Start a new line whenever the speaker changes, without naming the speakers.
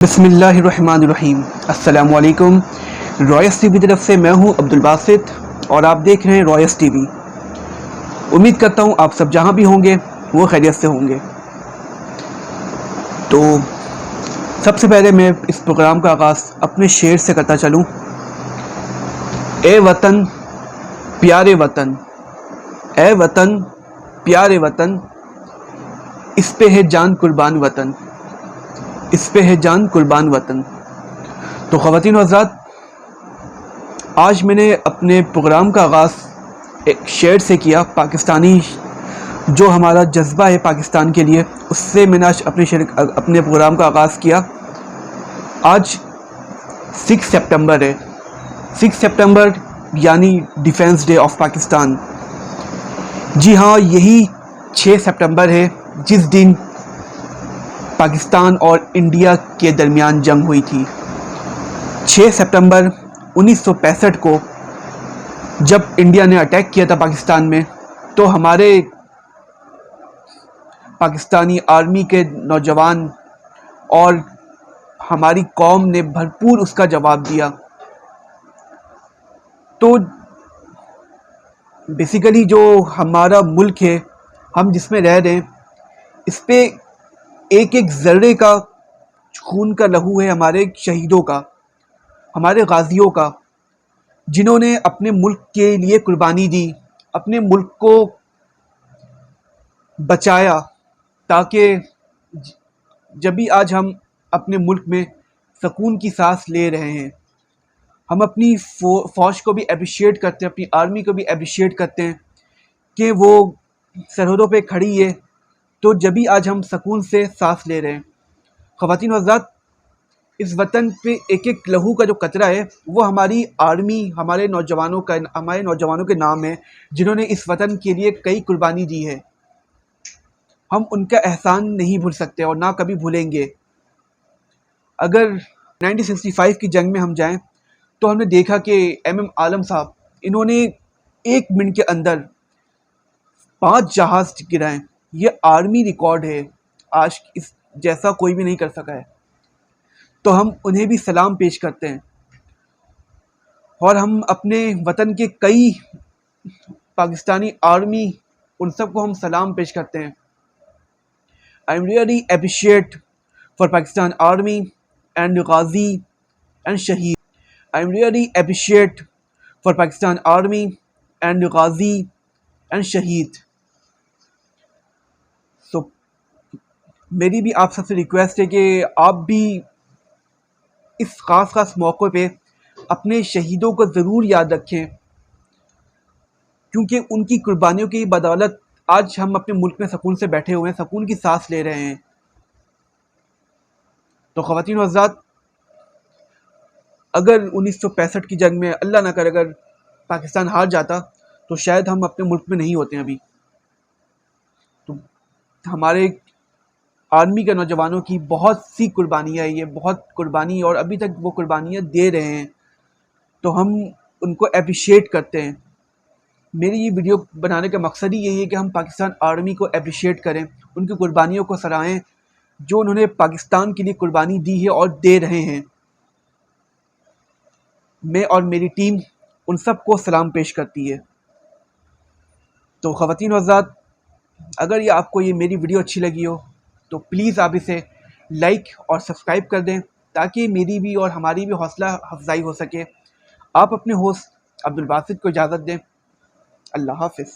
بسم اللہ الرحمن الرحیم۔ السلام علیکم۔ رائس ٹی وی کی طرف سے میں ہوں عبدالباسط اور آپ دیکھ رہے ہیں رائس ٹی وی۔ امید کرتا ہوں آپ سب جہاں بھی ہوں گے وہ خیریت سے ہوں گے۔ تو سب سے پہلے میں اس پروگرام کا آغاز اپنے شعر سے کرتا چلوں۔ اے وطن پیارے وطن، اے وطن پیارے وطن، اس پہ ہے جان قربان وطن، اس پہ ہے جان قربان وطن۔ تو خواتین و حضرات، آج میں نے اپنے پروگرام کا آغاز ایک شعر سے کیا، پاکستانی جو ہمارا جذبہ ہے پاکستان کے لیے، اس سے میں نے آج اپنے پروگرام کا آغاز کیا۔ آج 6 سپٹمبر ہے، 6 سپٹمبر یعنی ڈیفینس ڈے آف پاکستان۔ جی ہاں، یہی 6 سپٹمبر ہے جس دن پاکستان اور انڈیا کے درمیان جنگ ہوئی تھی۔ 6 سپٹمبر 1965 کو جب انڈیا نے اٹیک کیا تھا پاکستان میں، تو ہمارے پاکستانی آرمی کے نوجوان اور ہماری قوم نے بھرپور اس کا جواب دیا۔ تو بیسیکلی جو ہمارا ملک ہے، ہم جس میں رہ رہے ہیں، اس پہ ایک ایک ذرے کا خون کا لہو ہے ہمارے شہیدوں کا، ہمارے غازیوں کا، جنہوں نے اپنے ملک کے لیے قربانی دی، اپنے ملک کو بچایا، تاکہ جب بھی آج ہم اپنے ملک میں سکون کی سانس لے رہے ہیں، ہم اپنی فوج کو بھی اپریشیٹ کرتے ہیں، اپنی آرمی کو بھی اپریشیٹ کرتے ہیں کہ وہ سرحدوں پہ کھڑی ہے، تو جب بھی آج ہم سکون سے سانس لے رہے ہیں۔ خواتین و حضرات، اس وطن پہ ایک ایک لہو کا جو قطرہ ہے، وہ ہماری آرمی، ہمارے نوجوانوں کے نام ہے، جنہوں نے اس وطن کے لیے کئی قربانی دی ہے۔ ہم ان کا احسان نہیں بھول سکتے اور نہ کبھی بھولیں گے۔ اگر 1965 کی جنگ میں ہم جائیں تو ہم نے دیکھا کہ ایم عالم صاحب، انہوں نے 1 منٹ کے اندر 5 جہاز گرائے۔ یہ آرمی ریکارڈ ہے، آج اس جیسا کوئی بھی نہیں کر سکا ہے۔ تو ہم انہیں بھی سلام پیش کرتے ہیں، اور ہم اپنے وطن کے کئی پاکستانی آرمی، ان سب کو ہم سلام پیش کرتے ہیں۔ I am really appreciate for Pakistan Army and Ghazi and Shaheed. I am really appreciate for Pakistan Army and Ghazi and Shaheed. So میری بھی آپ سب سے ریکویسٹ ہے کہ آپ بھی اس خاص موقع پہ اپنے شہیدوں کو ضرور یاد رکھیں، کیونکہ ان کی قربانیوں کی بدولت آج ہم اپنے ملک میں سکون سے بیٹھے ہوئے ہیں، سکون کی سانس لے رہے ہیں۔ تو خواتین و حضرات، اگر 1965 کی جنگ میں اللہ نہ کرے اگر پاکستان ہار جاتا، تو شاید ہم اپنے ملک میں نہیں ہوتے ابھی۔ تو ہمارے آرمی کے نوجوانوں کی بہت سی قربانیاں، یہ بہت قربانی، اور ابھی تک وہ قربانیاں دے رہے ہیں، تو ہم ان کو اپریشیٹ کرتے ہیں۔ میری یہ ویڈیو بنانے کا مقصد ہی یہی ہے کہ ہم پاکستان آرمی کو اپریشیٹ کریں، ان کی قربانیوں کو سراہیں، جو انہوں نے پاکستان کے لیے قربانی دی ہے اور دے رہے ہیں۔ میں اور میری ٹیم ان سب کو سلام پیش کرتی ہے۔ تو خواتین و حضرات، اگر یہ میری ویڈیو اچھی لگی ہو تو پلیز آپ اسے لائک اور سبسکرائب کر دیں، تاکہ میری بھی اور ہماری بھی حوصلہ افزائی ہو سکے۔ آپ اپنے ہوسٹ عبدالباسط کو اجازت دیں۔ اللہ حافظ۔